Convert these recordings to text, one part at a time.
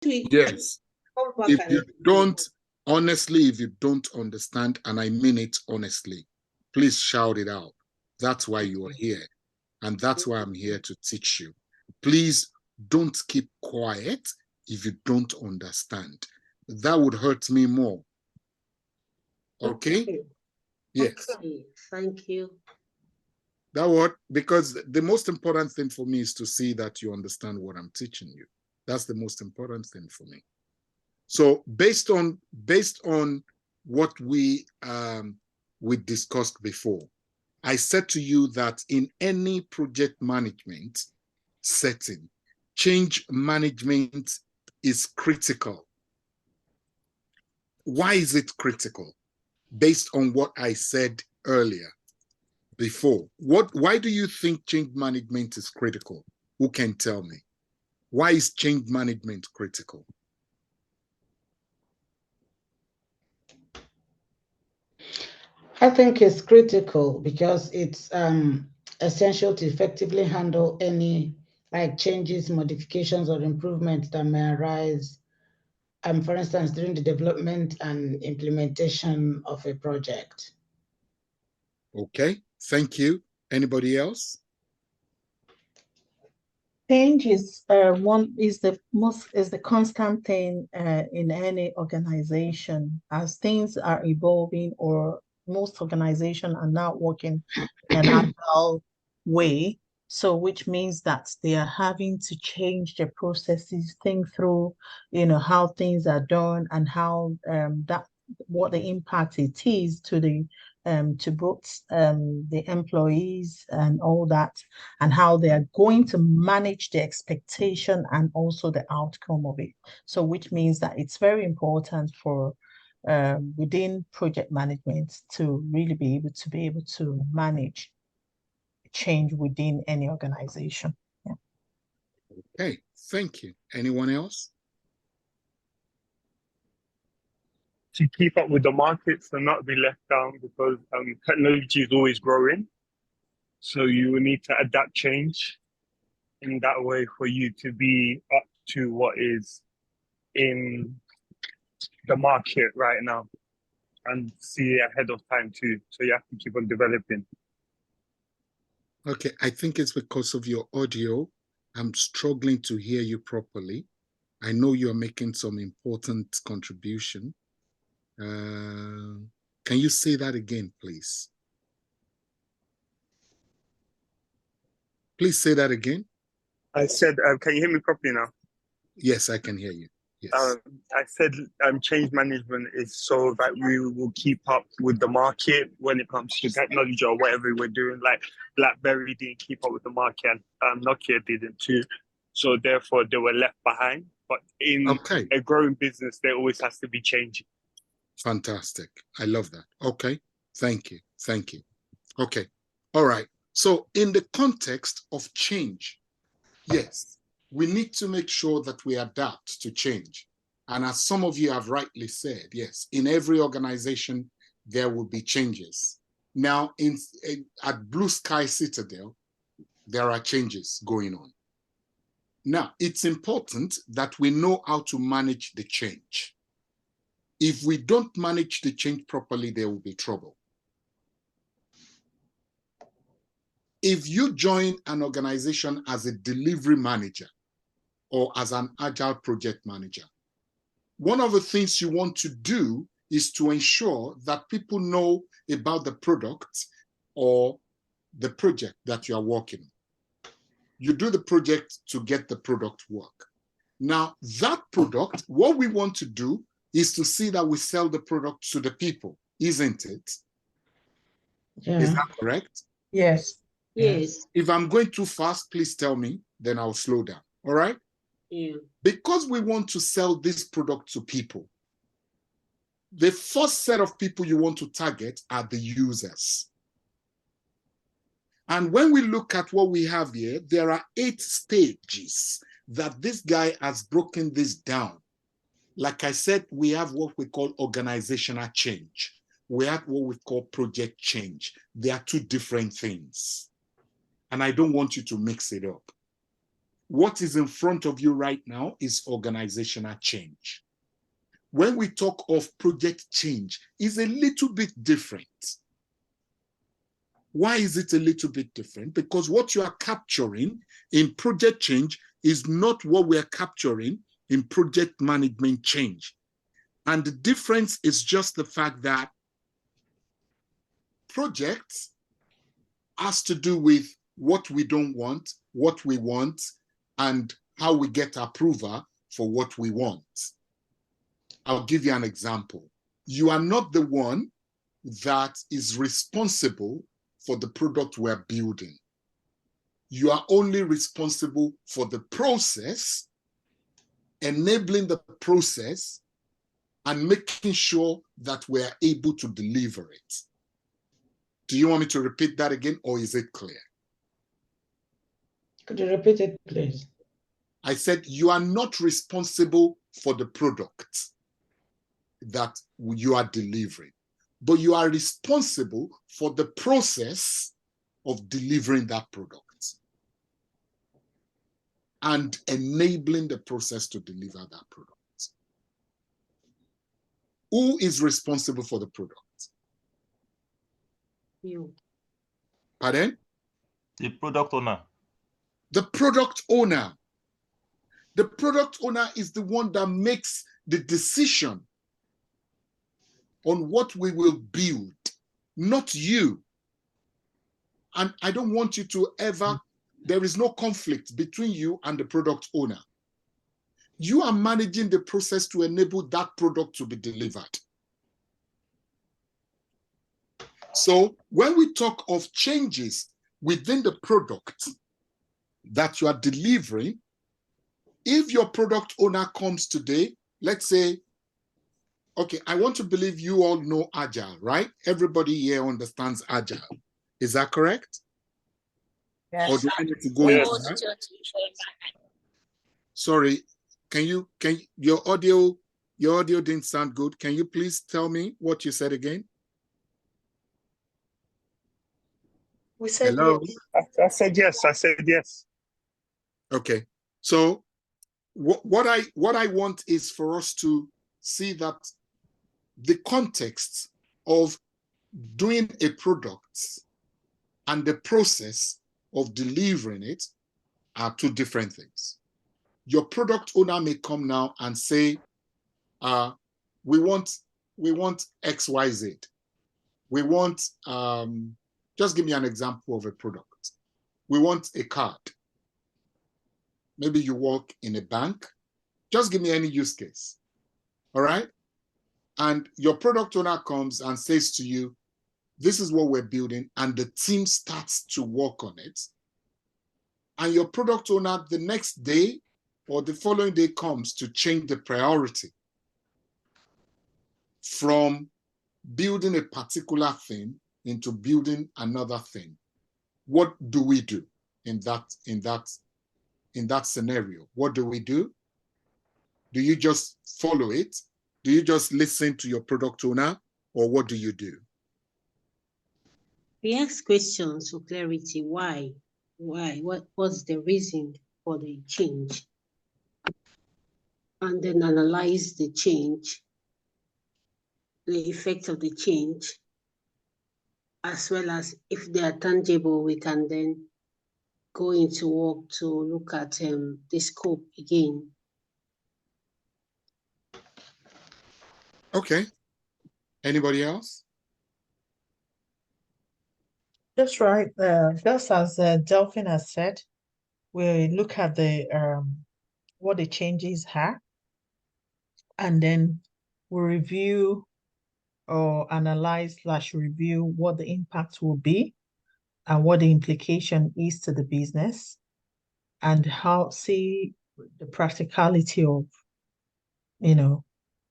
Yes. If you don't, honestly, if you don't understand, and I mean it honestly, please shout it out. That's why you are here. And that's why I'm here to teach you. Please don't keep quiet if you don't understand. That would hurt me more. Okay? Yes. Okay. Thank you. That what? Because the most important thing for me is to see that you understand what I'm teaching you. That's the most important thing for me. So based on what we discussed before, I said to you that in any project management setting, change management is critical. Why is it critical? Based on what I said earlier, before. Why do you think change management is critical? Who can tell me? Why is change management critical? I think it's critical because it's essential to effectively handle any changes, modifications, or improvements that may arise, for instance, during the development and implementation of a project. Okay, thank you. Anybody else? Change is the constant thing in any organization. As things are evolving, or most organizations are now working in an agile way, so which means that they are having to change their processes, think through, how things are done and how what the impact it is to the to both the employees and all that, and how they are going to manage the expectation and also the outcome of it. So which means that it's very important for within project management to really be able to manage change within any organization. Yeah. Okay, thank you. Anyone else? To keep up with the markets and not be left down, because technology is always growing. So you will need to adapt change in that way for you to be up to what is in the market right now and see ahead of time too. So you have to keep on developing. Okay, I think it's because of your audio. I'm struggling to hear you properly. I know you're making some important contribution. Can you say that again, please? Please say that again. I said, can you hear me properly now? Yes, I can hear you. Yes. I said change management is so that we will keep up with the market when it comes to technology or whatever we're doing. Like BlackBerry didn't keep up with the market, and Nokia didn't too. So therefore, they were left behind. But in a growing business, there always has to be change. Fantastic. I love that. Okay. Thank you. Thank you. Okay. All right. So in the context of change, yes, we need to make sure that we adapt to change. And as some of you have rightly said, yes, in every organization, there will be changes. Now, at Blue Sky Citadel, there are changes going on. Now, it's important that we know how to manage the change. If we don't manage the change properly, there will be trouble. If you join an organization as a delivery manager or as an agile project manager, one of the things you want to do is to ensure that people know about the product or the project that you are working on. You do the project to get the product work. Now, that product, what we want to do is to see that we sell the product to the people, isn't it? Yeah. Is that correct? Yes. Yes. If I'm going too fast, please tell me, then I'll slow down. All right? Yeah. Because we want to sell this product to people, the first set of people you want to target are the users. And when we look at what we have here, there are 8 stages that this guy has broken this down. Like I said, we have what we call organizational change. We have what we call project change. They are 2 different things. And I don't want you to mix it up. what is in front of you right now is organizational change. When we talk of project change, it's a little bit different. Why is it a little bit different? Because what you are capturing in project change is not what we are capturing in project management change. And the difference is just the fact that projects has to do with what we don't want, what we want, and how we get approval for what we want. I'll give you an example. You are not the one that is responsible for the product we're building. You are only responsible for the process, enabling the process, and making sure that we're able to deliver it. Do you want me to repeat that again, or is it clear? Could you repeat it, please? I said you are not responsible for the product that you are delivering, but you are responsible for the process of delivering that product and enabling the process to deliver that product. Who is responsible for the product? You. Pardon? The product owner. The product owner. The product owner is the one that makes the decision on what we will build, not you. And I don't want you to ever, there is no conflict between you and the product owner. You are managing the process to enable that product to be delivered. So when we talk of changes within the product that you are delivering, if your product owner comes today, let's say, okay, I want to believe you all know Agile, right? Everybody here understands Agile. Is that correct? Yes. Or do I need to go into that? Sorry, your audio didn't sound good. Can you please tell me what you said again? We said Hello? yes. I said yes. I said yes. Okay. So what I want is for us to see that the context of doing a product and the process of delivering it are two different things. Your product owner may come now and say, we want XYZ. We want, just give me an example of a product. We want a card. Maybe you work in a bank. Just give me any use case. All right? And your product owner comes and says to you, this is what we're building, and the team starts to work on it. And your product owner the next day or the following day comes to change the priority from building a particular thing into building another thing. What do we do in that scenario? What do we do? Do you just follow it? Do you just listen to your product owner, or what do you do? We ask questions for clarity. Why? Why? What's the reason for the change? And then analyze the change, the effect of the change, as well as if they are tangible, we can then go into work to look at the scope again. Okay. Anybody else? That's right. Just as Delphine has said, we look at the what the changes are, and then we review or analyze/review what the impact will be and what the implication is to the business, and see the practicality of,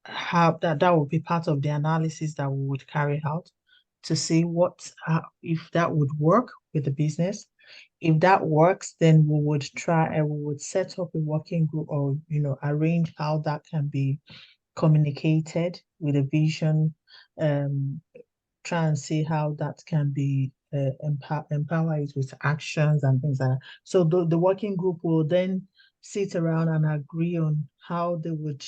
how that would be part of the analysis that we would carry out to see if that would work with the business. If that works, then we would set up a working group, or arrange how that can be communicated with a vision, try and see how that can be empower it with actions and things like that. So the working group will then sit around and agree on how they would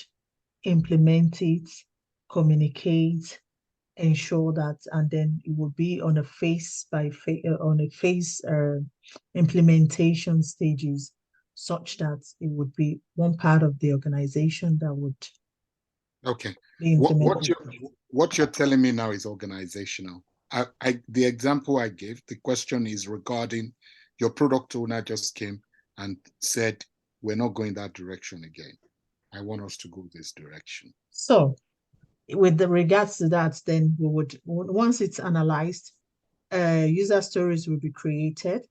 implement it, communicate, ensure that, and then it will be on a phase by phase, implementation stages, such that it would be one part of the organization that would Okay. be implemented. What you're telling me now is organizational. The example I gave, the question is regarding your product owner just came and said, we're not going that direction again. I want us to go this direction. So with the regards to that, then we would, once it's analyzed, user stories will be created,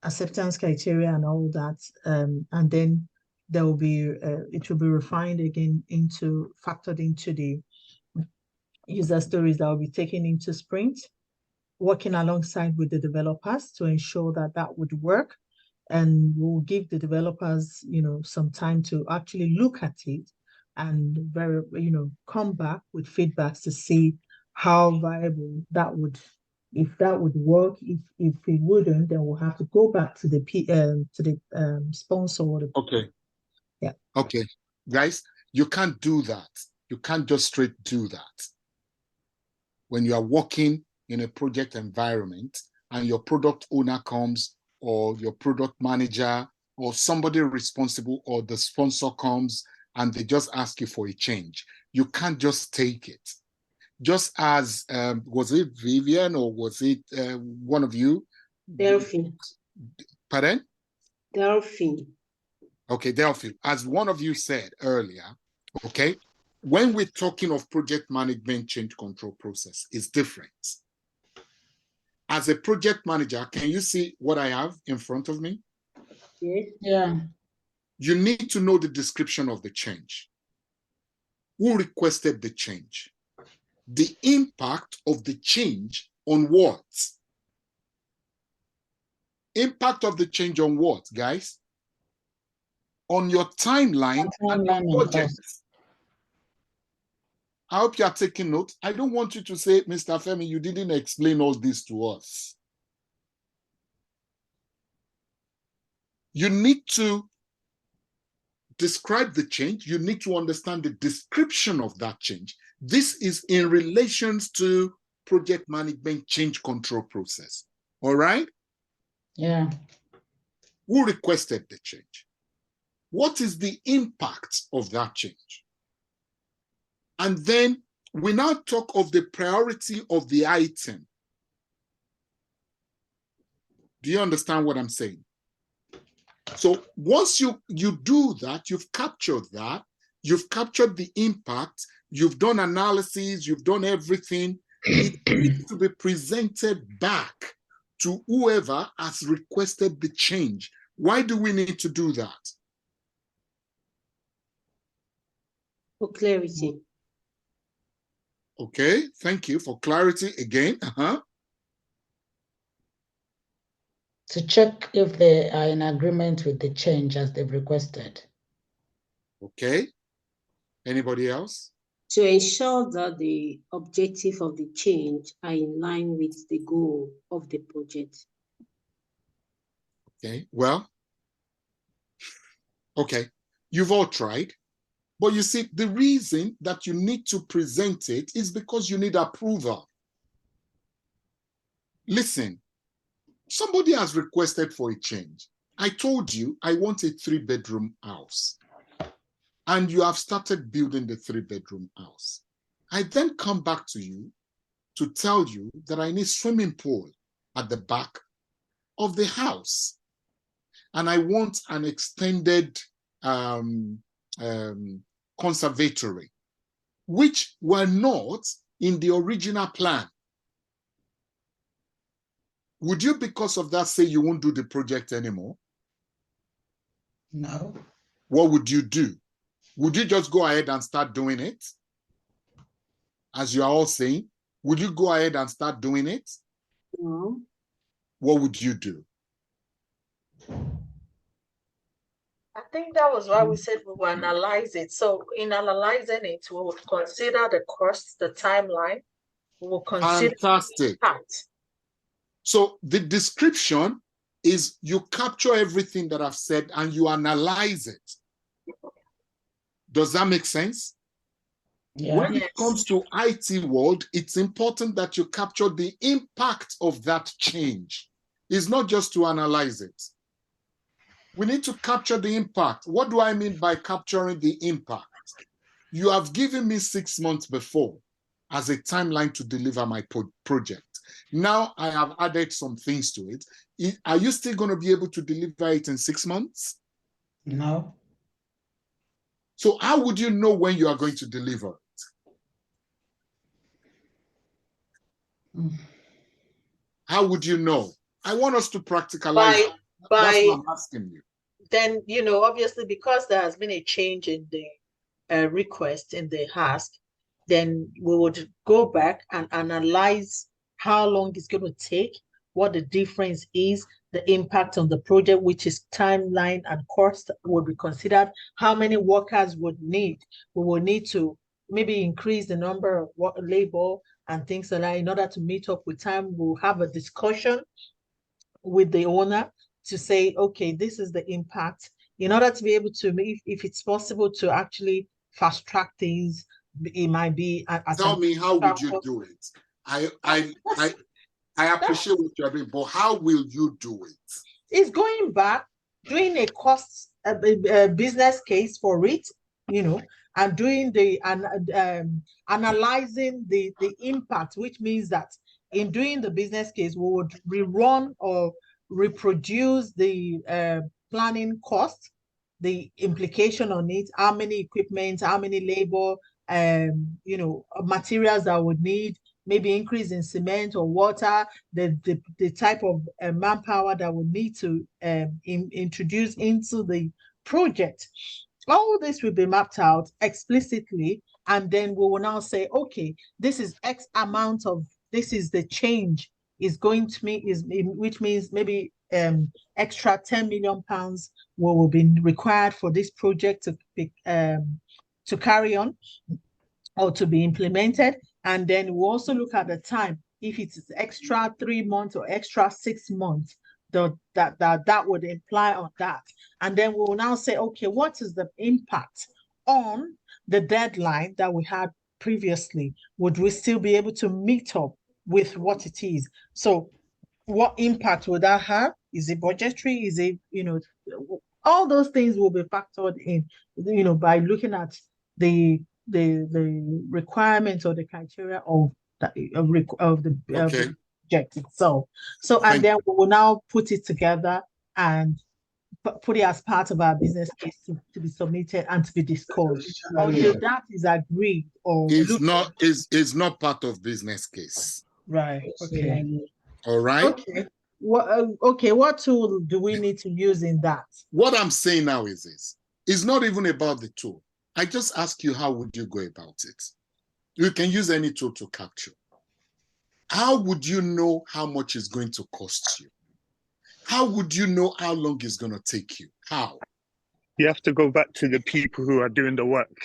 acceptance criteria and all that, and then there will be, it will be refined again factored into the user stories that will be taken into sprint, working alongside with the developers to ensure that that would work. And we'll give the developers, some time to actually look at it and come back with feedbacks to see how viable that would, if that would work. If it wouldn't, then we'll have to go back to the sponsor. Okay. Yeah. Okay, guys, you can't do that. You can't just straight do that. When you are working in a project environment and your product owner comes, or your product manager, or somebody responsible, or the sponsor comes and they just ask you for a change, you can't just take it. Just as, was it Vivian or was it one of you? Delphine. Pardon? Delphine. Okay, Delphine, as one of you said earlier, okay, when we're talking of project management change control process, it's different. As a project manager, can you see what I have in front of me? Yes. Yeah. You need to know the description of the change. Who requested the change? The impact of the change on what? Impact of the change on what, guys? On your timeline and your project. I hope you are taking note. I don't want you to say, Mr. Femi, you didn't explain all this to us. You need to describe the change. You need to understand the description of that change. This is in relation to project management change control process. All right? Yeah. Who requested the change? What is the impact of that change? And then we now talk of the priority of the item. Do you understand what I'm saying? So once you do that, you've captured that, you've captured the impact, you've done analysis, you've done everything. It needs to be presented back to whoever has requested the change. Why do we need to do that? For clarity. Okay, thank you for clarity again. To check if they are in agreement with the change as they've requested. Okay. Anybody else? To ensure that the objective of the change are in line with the goal of the project. Okay, well, okay, you've all tried. But you see, the reason that you need to present it is because you need approval. Listen, somebody has requested for a change. I told you I want a 3-bedroom house. And you have started building the 3-bedroom house. I then come back to you to tell you that I need swimming pool at the back of the house. And I want an extended conservatory, which were not in the original plan. Would you, because of that, say you won't do the project anymore? No. What would you do? Would you just go ahead and start doing it? As you are all saying, would you go ahead and start doing it? No. What would you do? I think that was why we said we will analyze it. So in analyzing it, we would consider the cost, the timeline. We will consider Fantastic. the impact. So the description is you capture everything that I've said and you analyze it. Does that make sense? Yeah. When it comes to IT world, it's important that you capture the impact of that change. It's not just to analyze it. We need to capture the impact. What do I mean by capturing the impact? You have given me 6 months before as a timeline to deliver my project. Now I have added some things to it. Are you still going to be able to deliver it in 6 months? No. So how would you know when you are going to deliver it? How would you know? I want us to practicalize it. That's what I'm asking you. Then, obviously, because there has been a change in the request in the ask, then we would go back and analyze how long it's going to take, what the difference is, the impact on the project, which is timeline and cost would be considered, how many workers would need. We will need to maybe increase the number of labor and things like that in order to meet up with time. We'll have a discussion with the owner to say, okay, this is the impact, in order to be able to, if it's possible to actually fast track things. It might be tell me, how would you do it? I appreciate what you're doing, but how will you do it? It's going back, doing a cost business case for it, and doing the analyzing the impact, which means that in doing the business case, we would rerun or reproduce the planning cost, the implication on it, how many equipment, how many labor, materials that would need, maybe increase in cement or water, the type of manpower that we need to introduce into the project. All this will be mapped out explicitly, and then we will now say, okay, this is X amount of, this is the change is going to me, which means maybe extra £10 million will be required for this project to carry on or to be implemented. And then we'll also look at the time. If it's extra 3 months or extra 6 months, that would imply on that. And then we'll now say, okay, what is the impact on the deadline that we had previously? Would we still be able to meet up with what it is? So what impact would that have? Is it budgetary? Is it, all those things will be factored in, by looking at the requirements or the criteria of the project itself. So, and then we will now put it together and put it as part of our business case to be submitted and to be discussed. Until that is agreed or it's not part of business case. Right. Okay. All right. Okay. What tool do we need to use in that? What I'm saying now is this. It's not even about the tool. I just ask you, how would you go about it? You can use any tool to capture. How would you know how much it's going to cost you? How would you know how long it's going to take you? How? You have to go back to the people who are doing the work.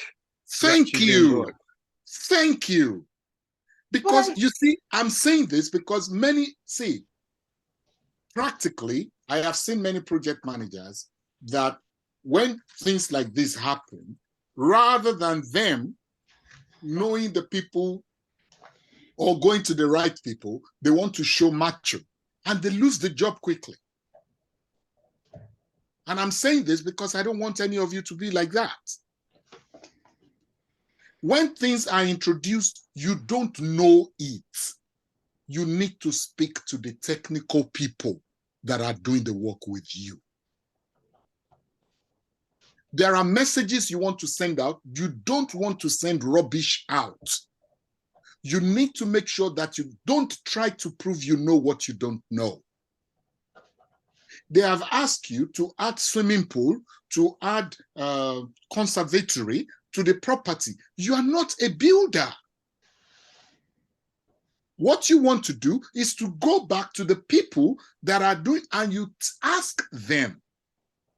Thank you. Thank you. Because you see, I'm saying this because practically, I have seen many project managers that when things like this happen, rather than them knowing the people or going to the right people, they want to show macho and they lose the job quickly. And I'm saying this because I don't want any of you to be like that. When things are introduced, you don't know it. You need to speak to the technical people that are doing the work with you. There are messages you want to send out. You don't want to send rubbish out. You need to make sure that you don't try to prove you know what you don't know. They have asked you to add swimming pool, to add conservatory to the property. You are not a builder. What you want to do is to go back to the people that are doing, and you ask them,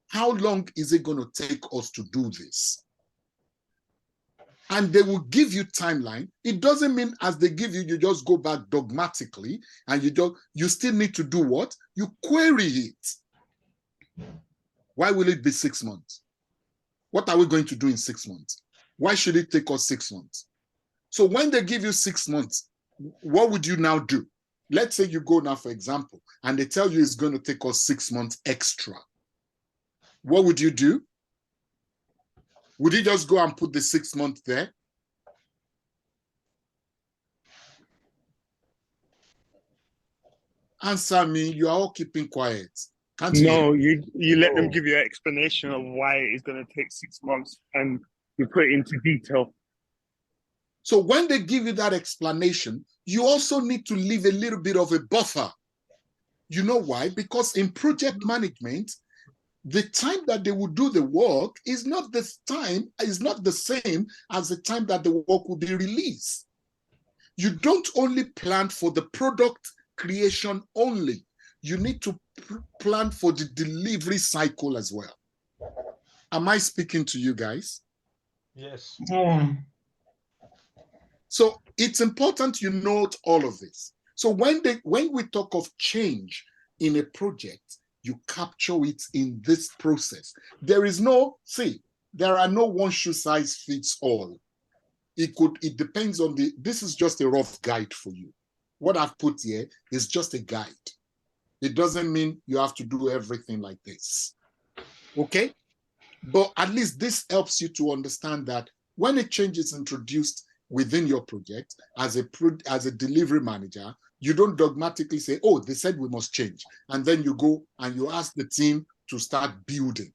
how long is it going to take us to do this? and they will give you timeline. It doesn't mean as they give you, you just go back dogmatically and you still need to do what? You query it. Why will it be 6 months? What are we going to do in 6 months? Why should it take us 6 months? So when they give you 6 months, what would you now do? Let's say you go now, for example, and they tell you it's going to take us 6 months extra. What would you do? Would you just go and put the 6 months there? Answer me, you are all keeping quiet. Can't you? No, you let them give you an explanation of why it's going to take 6 months, and you put it into detail. So when they give you that explanation, you also need to leave a little bit of a buffer. You know why? Because in project management, the time that they will do the work is not the same as the time that the work will be released. You don't only plan for the product creation only. You need to plan for the delivery cycle as well. Am I speaking to you guys? Yes. Yeah. So it's important you note all of this. So when we talk of change in a project, you capture it in this process. There are no one shoe size fits all. It depends on this is just a rough guide for you. What I've put here is just a guide. It doesn't mean you have to do everything like this. Okay? But at least this helps you to understand that when a change is introduced within your project as a delivery manager, you don't dogmatically say, oh, they said we must change. And then you go and you ask the team to start building.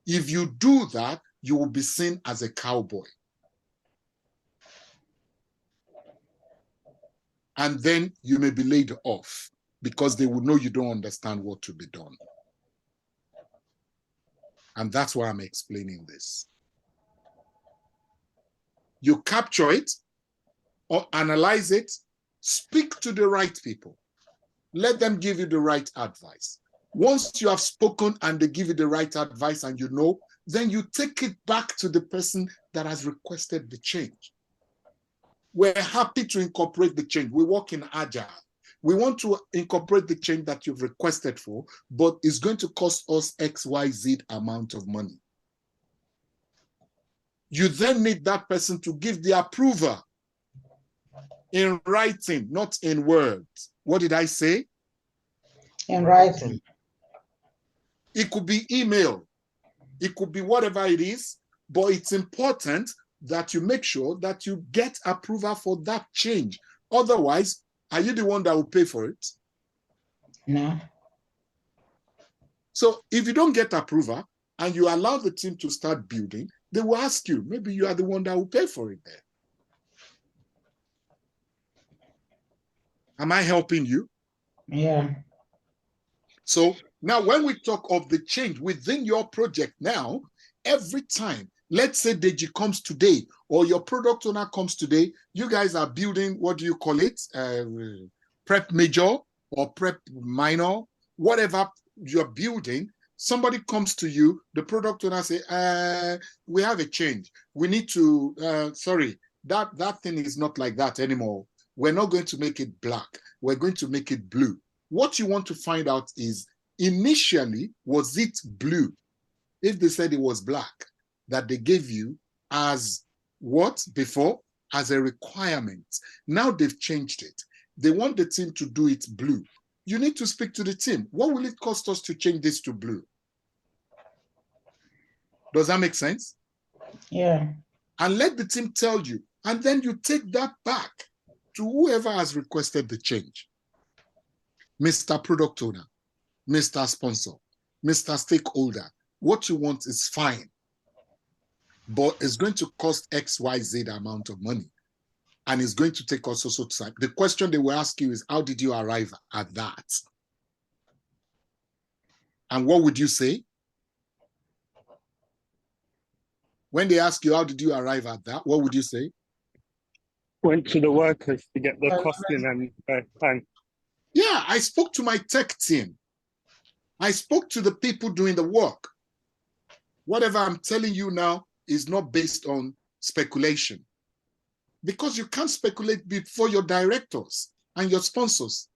If you do that, you will be seen as a cowboy. And then you may be laid off because they will know you don't understand what to be done. And that's why I'm explaining this. You capture it or analyze it, speak to the right people. Let them give you the right advice. Once you have spoken and they give you the right advice and you know, then you take it back to the person that has requested the change. We're happy to incorporate the change. We work in Agile. We want to incorporate the change that you've requested for, but it's going to cost us XYZ amount of money. You then need that person to give the approval in writing, not in words. What did I say? In writing. It could be email. It could be whatever it is, but it's important that you make sure that you get approval for that change. Otherwise, are you the one that will pay for it? No. So if you don't get approval and you allow the team to start building, they will ask you, maybe you are the one that will pay for it there. Am I helping you? Yeah. So now when we talk of the change within your project now, every time, let's say Deji comes today or your product owner comes today, you guys are building, what do you call it? Prep major or prep minor, whatever you're building, somebody comes to you, the product owner say, we have a change. We need to, sorry, that thing is not like that anymore. We're not going to make it black. We're going to make it blue. What you want to find out is, initially, was it blue? If they said it was black, that they gave you as what before? As a requirement. Now they've changed it. They want the team to do it blue. You need to speak to the team. What will it cost us to change this to blue? Does that make sense? Yeah. And let the team tell you. And then you take that back to whoever has requested the change. Mr. Product Owner, Mr. Sponsor, Mr. Stakeholder, what you want is fine, but it's going to cost XYZ amount of money. And it's going to take us also time. The question they will ask you is, how did you arrive at that? And what would you say? When they ask you, how did you arrive at that? What would you say? Went to the workers to get the costing and plan. Yeah, I spoke to my tech team. I spoke to the people doing the work. Whatever I'm telling you now is not based on speculation. Because you can't speculate before your directors and your sponsors.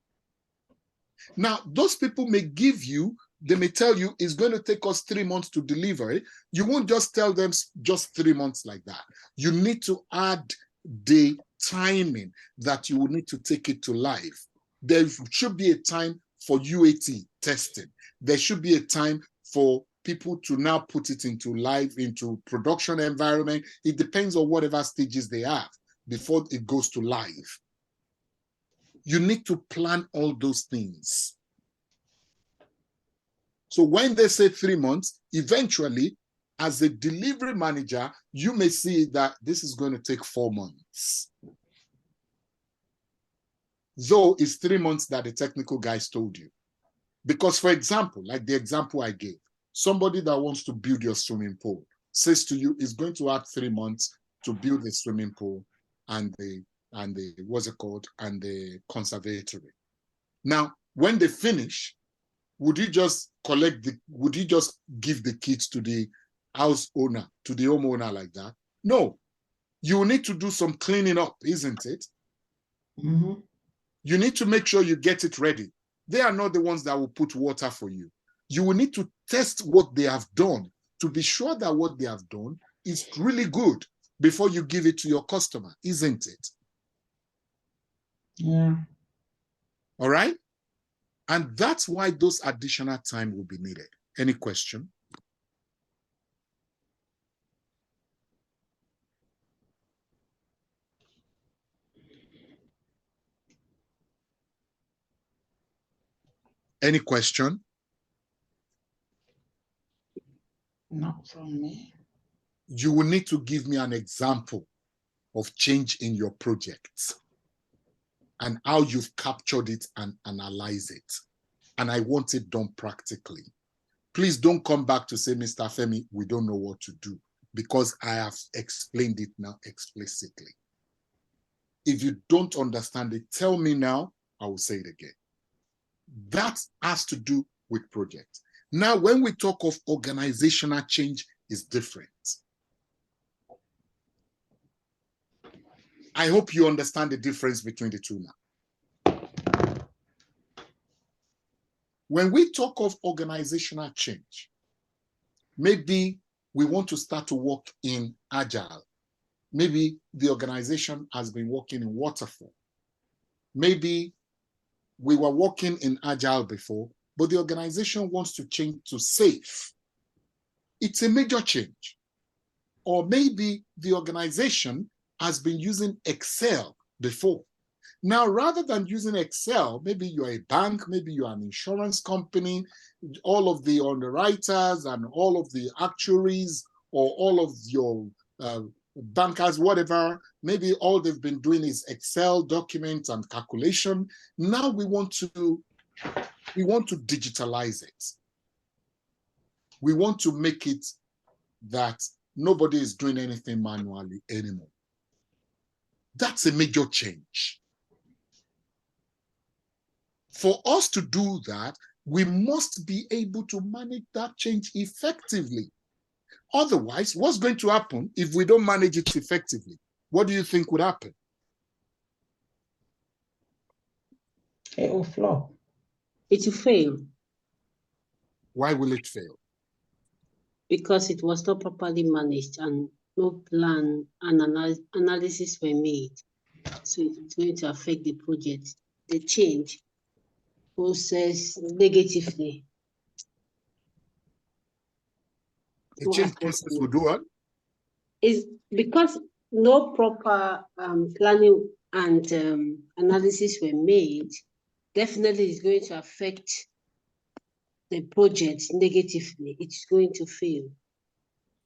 Now, those people may give you, they may tell you it's going to take us 3 months to deliver it. You won't just tell them just 3 months like that. You need to add the timing that you will need to take it to live. There should be a time for UAT testing. There should be a time for people to now put it into live, into production environment. It depends on whatever stages they have before it goes to live. You need to plan all those things. So when they say 3 months, eventually, as a delivery manager, you may see that this is going to take 4 months. Though it's 3 months that the technical guys told you. Because, for example, like the example I gave, somebody that wants to build your swimming pool says to you, it's going to add 3 months to build the swimming pool and the what's it called, and the conservatory. Now, when they finish, would you just would you just give the kids to the house owner, to the homeowner like that? No, you need to do some cleaning up, isn't it? Mm-hmm. You need to make sure you get it ready. They are not the ones that will put water for you. You will need to test what they have done to be sure that what they have done is really good before you give it to your customer, isn't it? Yeah. All right? And that's why those additional time will be needed. Any question? Any question? Not from me. You will need to give me an example of change in your projects and how you've captured it and analyze it. And I want it done practically. Please don't come back to say, Mr. Femi, we don't know what to do, because I have explained it now explicitly. If you don't understand it, tell me now, I will say it again. That has to do with projects. Now, when we talk of organizational change, it's different. I hope you understand the difference between the two now. When we talk of organizational change, maybe we want to start to work in Agile. Maybe the organization has been working in waterfall. Maybe we were working in Agile before, but the organization wants to change to SAFe. It's a major change. Or maybe the organization has been using Excel before. Now, rather than using Excel, maybe you're a bank, maybe you're an insurance company, all of the underwriters and all of the actuaries or all of your bankers, whatever, maybe all they've been doing is Excel documents and calculation. Now we want to digitalize it. We want to make it that nobody is doing anything manually anymore. That's a major change. For us to do that, we must be able to manage that change effectively. Otherwise, what's going to happen if we don't manage it effectively? What do you think would happen? It will flop. It will fail Why will it fail? because it was not properly managed and no plan and analysis were made. So it's going to affect the project, the change process negatively. The change process will do what? Is because no proper planning and analysis were made, definitely is going to affect the project negatively. It's going to fail.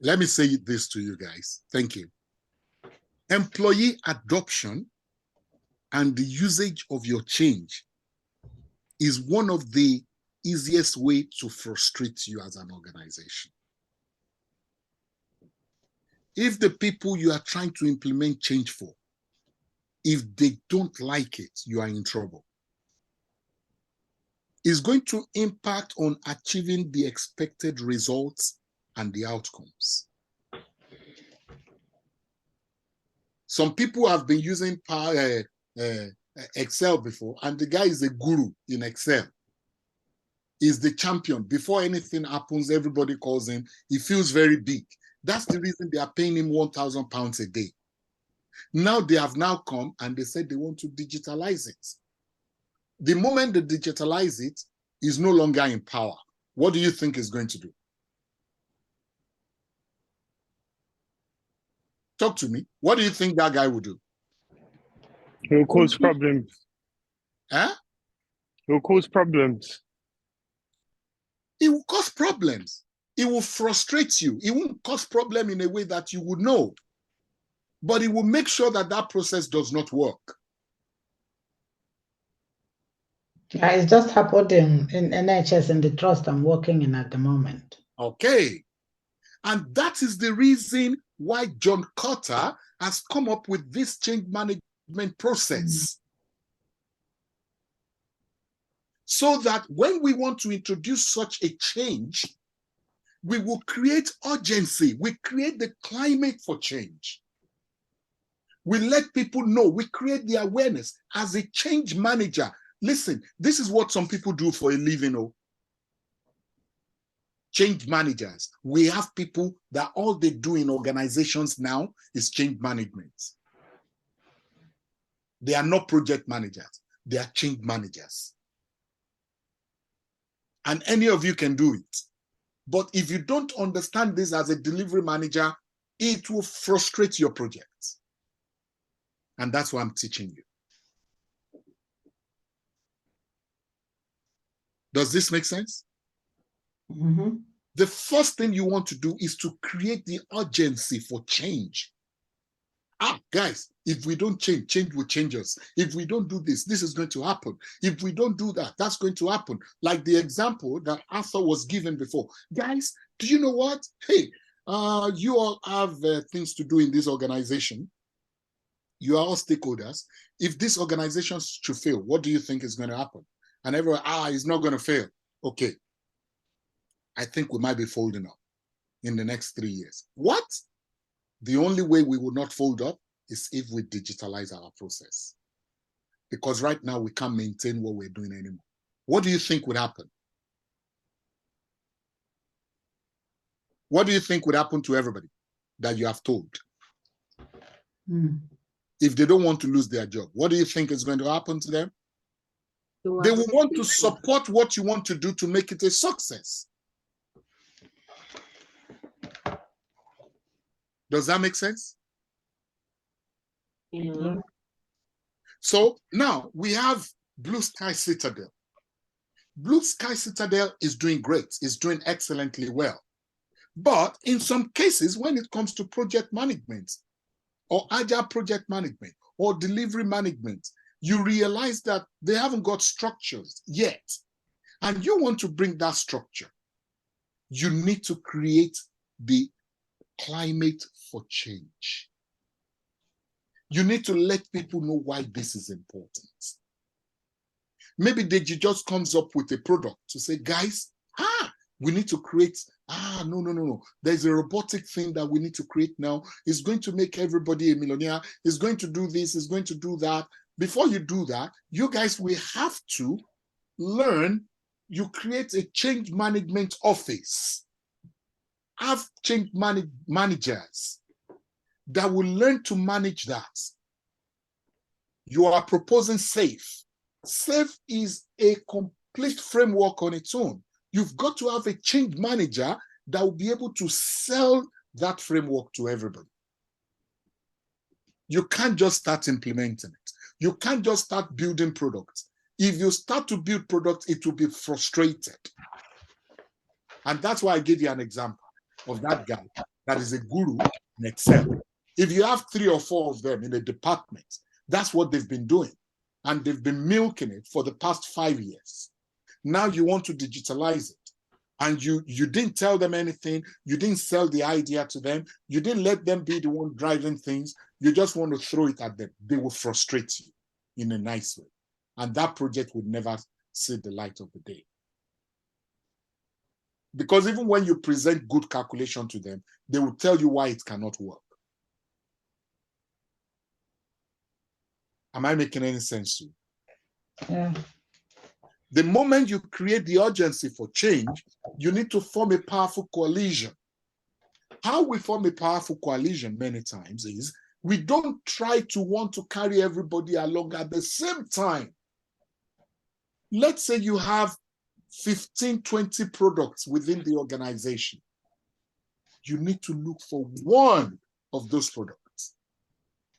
Let me say this to you guys. Thank you. Employee adoption and the usage of your change is one of the easiest ways to frustrate you as an organization. If the people you are trying to implement change for, if they don't like it, you are in trouble. It's going to impact on achieving the expected results and the outcomes. Some people have been using Excel before, and the guy is a guru in Excel. He's the champion. Before anything happens, everybody calls him. He feels very big. That's the reason they are paying him £1,000 a day. Now they have now come and they said they want to digitalize it. The moment they digitalize it, he's no longer in power. What do you think he's going to do? Talk to me. What do you think that guy will do? It will cause problems. Huh? It will cause problems. It will cause problems. It will frustrate you. It won't cause problem in a way that you would know. But it will make sure that that process does not work. Yeah, it's just happened in NHS in the trust I'm working in at the moment. Okay. And that is the reason why John Cotter has come up with this change management process. So that when we want to introduce such a change, we will create urgency. We create the climate for change. We let people know. We create the awareness as a change manager. Listen, this is what some people do for a living. Oh, change managers. We have people that all they do in organizations now is change management. They are not project managers. They are change managers. And any of you can do it. But if you don't understand this as a delivery manager, it will frustrate your project. And that's what I'm teaching you. Does this make sense? Mm-hmm. The first thing you want to do is to create the urgency for change. Guys, if we don't change, change will change us. If we don't do this, this is going to happen. If we don't do that, that's going to happen. Like the example that Arthur was given before. Guys, do you know what? Hey, you all have things to do in this organization. You are all stakeholders. If this organization should fail, what do you think is going to happen? And everyone, it's not going to fail. Okay. I think we might be folding up in the next 3 years. What? The only way we will not fold up is if we digitalize our process. Because right now we can't maintain what we're doing anymore. What do you think would happen? What do you think would happen to everybody that you have told? If they don't want to lose their job, what do you think is going to happen to them? They will want to support what you want to do to make it a success. Does that make sense? Yeah. So now we have Blue Sky Citadel. Blue Sky Citadel is doing great. It's doing excellently well. But in some cases, when it comes to project management or agile project management or delivery management, you realize that they haven't got structures yet. And you want to bring that structure. You need to create the climate for change. You need to let people know why this is important. Maybe Deji just comes up with a product to say, guys, we need to create, no. There's a robotic thing that we need to create now. It's going to make everybody a millionaire. It's going to do this, it's going to do that. Before you do that, you guys will have to learn. You create a change management office. Have change managers that will learn to manage that. You are proposing SAFE. SAFE is a complete framework on its own. You've got to have a change manager that will be able to sell that framework to everybody. You can't just start implementing it. You can't just start building products. If you start to build products, it will be frustrated. And that's why I gave you an example of that guy that is a guru in Excel. If you have 3 or 4 of them in a department, that's what they've been doing. And they've been milking it for the past 5 years. Now you want to digitalize it. And you didn't tell them anything. You didn't sell the idea to them. You didn't let them be the one driving things. You just want to throw it at them. They will frustrate you in a nice way. And that project would never see the light of the day. Because even when you present good calculation to them, they will tell you why it cannot work. Am I making any sense to you? Yeah. The moment you create the urgency for change, you need to form a powerful coalition. How we form a powerful coalition many times is we don't try to want to carry everybody along at the same time. Let's say you have 15, 20 products within the organization. You need to look for one of those products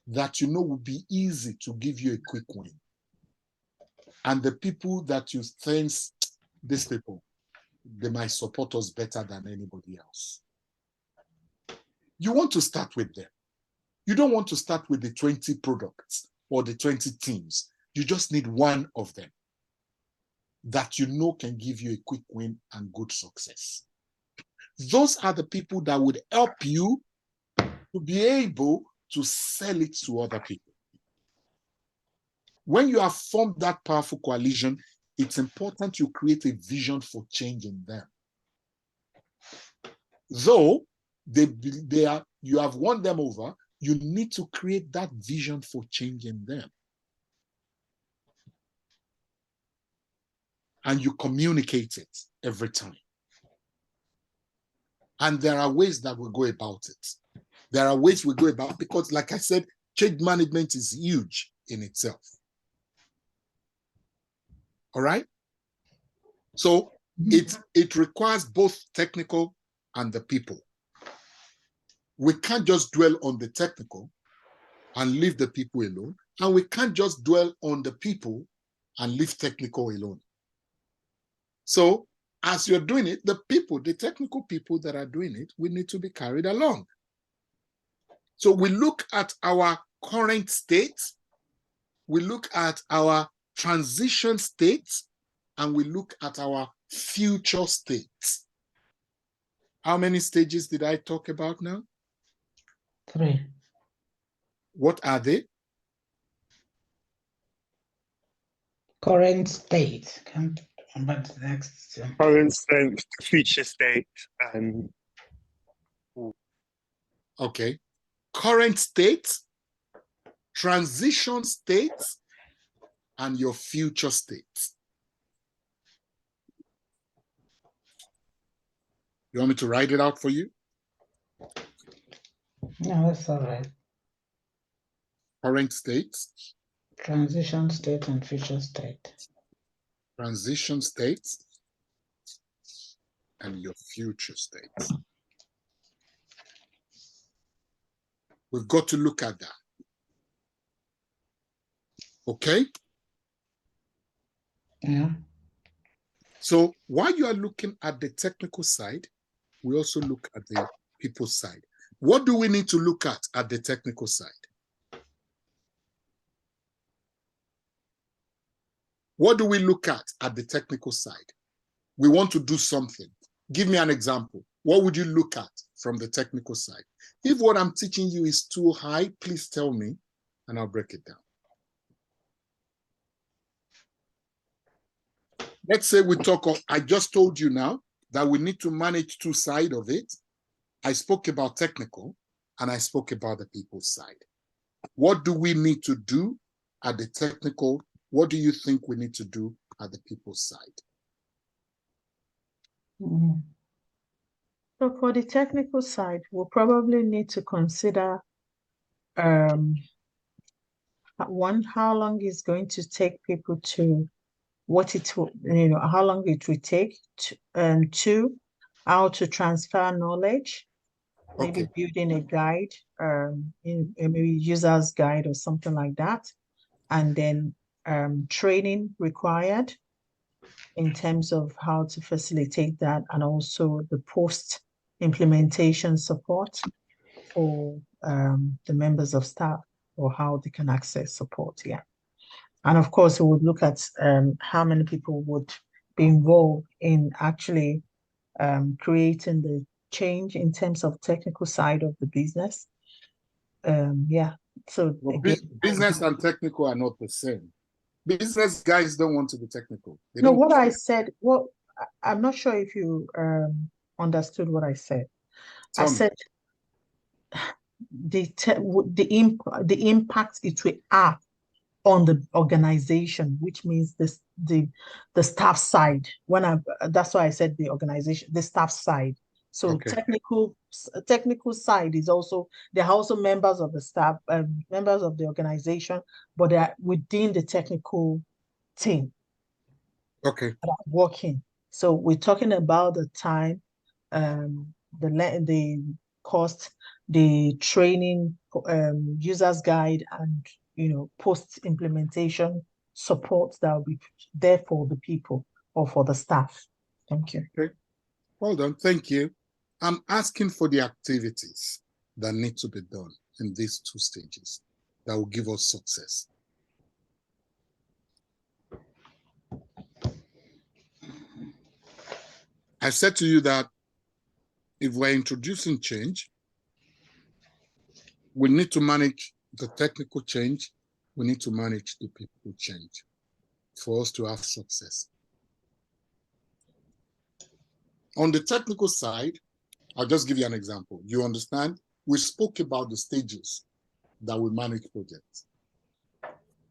that you know will be easy to give you a quick win. And the people that you think, these people, they might support us better than anybody else. You want to start with them. You don't want to start with the 20 products or the 20 teams. You just need one of them that you know can give you a quick win and good success. Those are the people that would help you to be able to sell it to other people. When you have formed that powerful coalition, it's important you create a vision for change in them. Though you have won them over, you need to create that vision for change in them. And you communicate it every time. And there are ways that we go about it. There are ways we go about, because like I said, change management is huge in itself. All right? So it requires both technical and the people. We can't just dwell on the technical and leave the people alone. And we can't just dwell on the people and leave technical alone. So as you're doing it, the people, the technical people that are doing it, we need to be carried along. So we look at our current state, we look at our transition state, and we look at our future state. How many stages did I talk about now? 3. What are they? Current state. But the next. Current state, future state, and Okay. Current state, transition state, and your future state. You want me to write it out for you? No, that's all right. Current state. Transition state and future state. Transition state and your future state. We've got to look at that. Okay? Yeah. So while you are looking at the technical side, we also look at the people side. What do we need to look at the technical side? What do we look at the technical side? We want to do something. Give me an example. What would you look at from the technical side? If what I'm teaching you is too high, please tell me and I'll break it down. Let's say we talk of, I just told you now that we need to manage two sides of it. I spoke about technical and I spoke about the people side. What do we need to do at the technical? What do you think we need to do at the people side? Mm-hmm. So for the technical side, we'll probably need to consider one, how long it's going to take people to what it will, how long it will take to, two, how to transfer knowledge, maybe Okay. building a guide, maybe user's guide or something like that, and then training required in terms of how to facilitate that, and also the post-implementation support for the members of staff, or how they can access support, yeah. And of course, we would look at how many people would be involved in actually creating the change in terms of technical side of the business. Yeah, so well, again, business and technical are not the same. Business guys don't want to be technical. They no, don't what I said, well, I'm not sure if you understood what I said. I said the impact it will have on the organization, which means this the staff side. That's why I said the organization, the staff side. So Okay. technical side is also, there are also members of the staff, members of the organization, but they are within the technical team Okay. that are working. So we're talking about the time, the cost, the training, users guide, and post implementation support that will be there for the people or for the staff. Thank you. Okay. Well done. Thank you. I'm asking for the activities that need to be done in these 2 stages that will give us success. I said to you that if we're introducing change, we need to manage the technical change, we need to manage the people change for us to have success. On the technical side, I'll just give you an example. You understand? We spoke about the stages that we manage projects.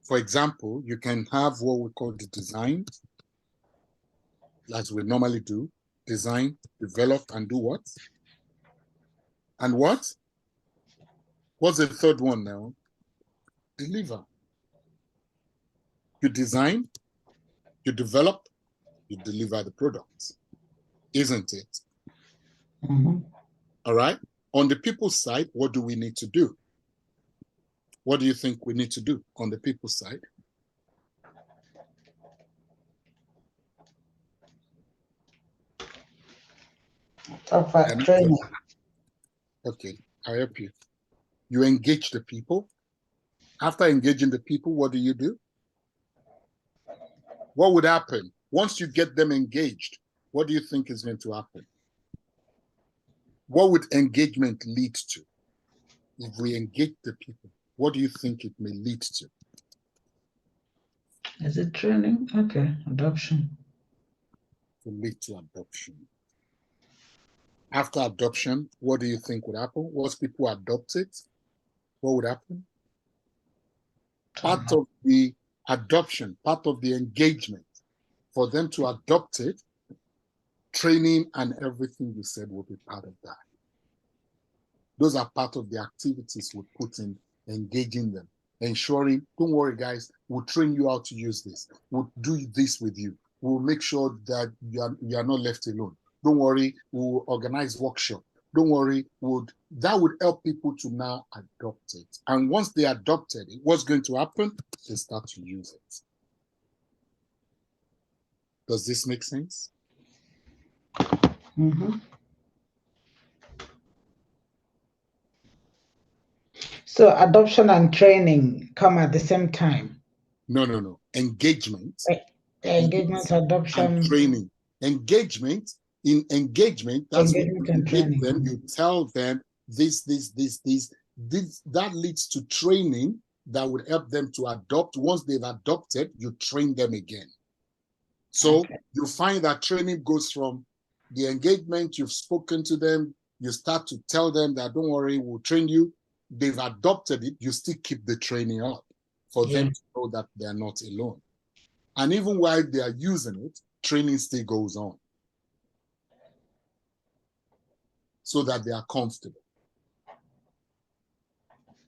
For example, you can have what we call the design, as we normally do. Design, develop, and do what? And what? What's the third one now? Deliver. You design, you develop, you deliver the product, isn't it? Mm-hmm. All right. On the people side, what do we need to do? What do you think we need to do on the people side? Training. Okay, I'll help you. You engage the people. After engaging the people, what do? What would happen? Once you get them engaged, what do you think is going to happen? What would engagement lead to? If we engage the people, what do you think it may lead to? Is it training? Okay, adoption. To lead to adoption. After adoption, what do you think would happen? Once people adopt it, what would happen? Part of the adoption, part of the engagement, for them to adopt it, training and everything you said will be part of that. Those are part of the activities we put in engaging them, ensuring, don't worry guys, we'll train you how to use this. We'll do this with you. We'll make sure that you are not left alone. Don't worry, we'll organize workshop. Don't worry, that would help people to now adopt it. And once they adopted it, what's going to happen? They start to use it. Does this make sense? Mm-hmm. So adoption and training come at the same time? No. Engagement. Engagement, adoption. And training. Engagement, that's when you engage them, you tell them this, that leads to training that would help them to adopt. Once they've adopted, you train them again. So you find that training goes from the engagement, you've spoken to them, you start to tell them that, don't worry, we'll train you. They've adopted it, you still keep the training up for them to know that they're not alone. And even while they are using it, training still goes on so that they are comfortable.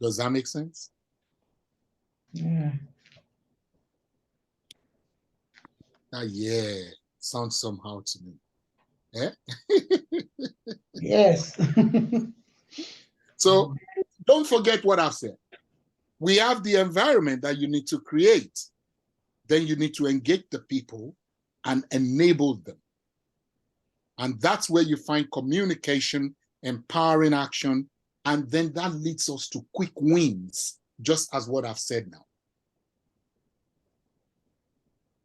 Does that make sense? Yeah. Yeah, sounds somehow to me. Eh? Yes. So don't forget what I've said. We have the environment that you need to create. Then you need to engage the people and enable them. And that's where you find communication, empowering action, and then that leads us to quick wins, just as what I've said now.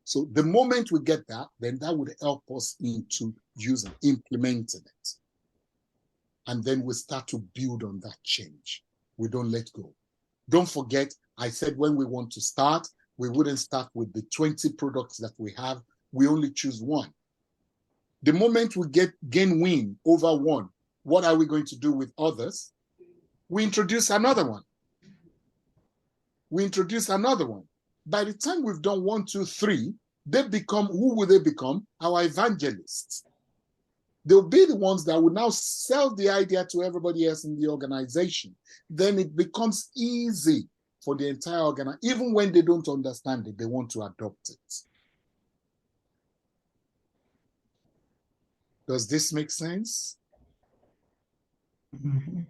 So the moment we get that, then that would help us into implementing it. And then we start to build on that change. We don't let go. Don't forget, I said when we want to start, we wouldn't start with the 20 products that we have. We only choose one. The moment we gain win over one, what are we going to do with others? We introduce another one. We introduce another one. By the time we've done 1, 2, 3, they become, who will they become? Our evangelists. They'll be the ones that will now sell the idea to everybody else in the organization. Then it becomes easy for the entire organization. Even when they don't understand it, they want to adopt it. Does this make sense? Mhm.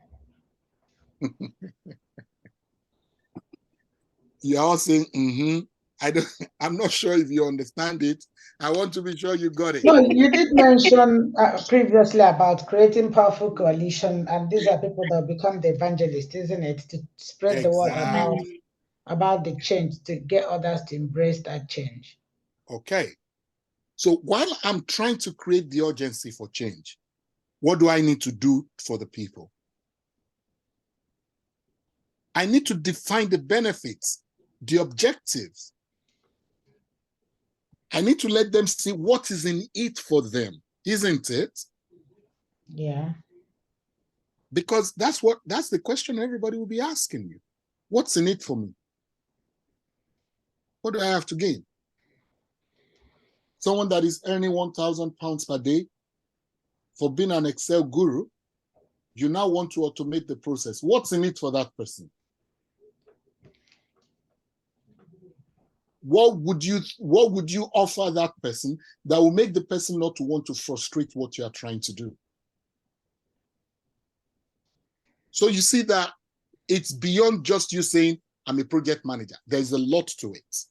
You're all saying, I'm not sure if you understand it. I want to be sure you got it. No, you did mention previously about creating powerful coalition, and these are people that become the evangelists, isn't it? To spread the word about the change, to get others to embrace that change. Okay. So while I'm trying to create the urgency for change, what do I need to do for the people? I need to define the benefits, the objectives. I need to let them see what is in it for them, isn't it? Yeah. Because that's the question everybody will be asking you. What's in it for me? What do I have to gain? Someone that is earning £1,000 per day for being an Excel guru, you now want to automate the process. What's in it for that person? What would you offer that person that will make the person not to want to frustrate what you are trying to do? So you see that it's beyond just you saying, I'm a project manager. There's a lot to it.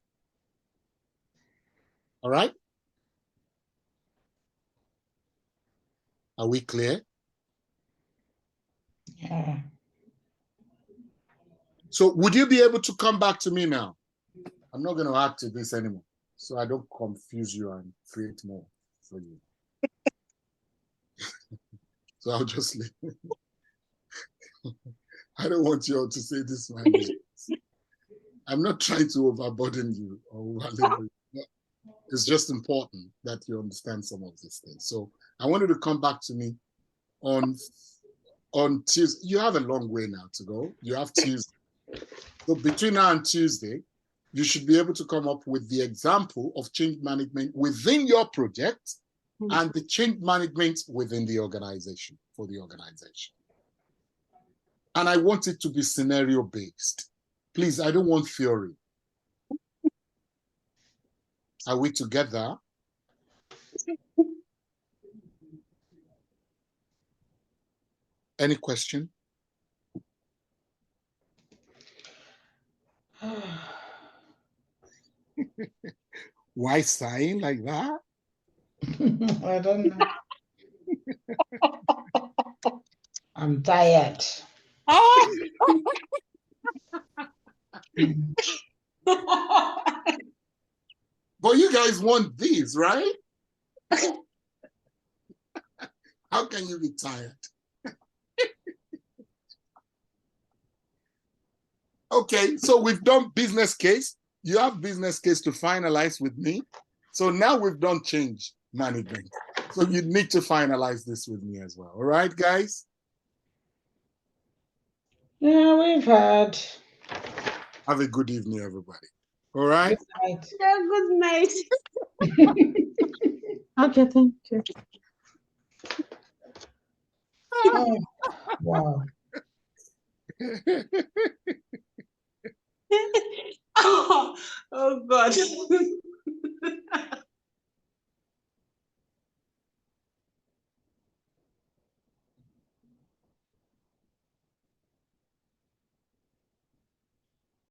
All right? Are we clear? Yeah. So would you be able to come back to me now? I'm not going to add to this anymore, so I don't confuse you and create more for you. So I'll just leave. I don't want you all to say this man. I'm not trying to overburden you or overload you. It's just important that you understand some of these things. So I wanted to come back to me on Tuesday. You have a long way now to go. You have Tuesday. So between now and Tuesday, you should be able to come up with the example of change management within your project and the change management within the organization, for the organization. And I want it to be scenario based. Please, I don't want theory. Are we together? Any question? Why sighing like that? I don't know. I'm tired. But you guys want these, right? How can you be tired? Okay, so we've done business case. You have business case to finalize with me. So now we've done change management. So you need to finalize this with me as well. All right, guys? Yeah, we've had. Have a good evening, everybody. All right? Good night. Yeah, good night. Okay, thank you. Oh, wow. Oh God.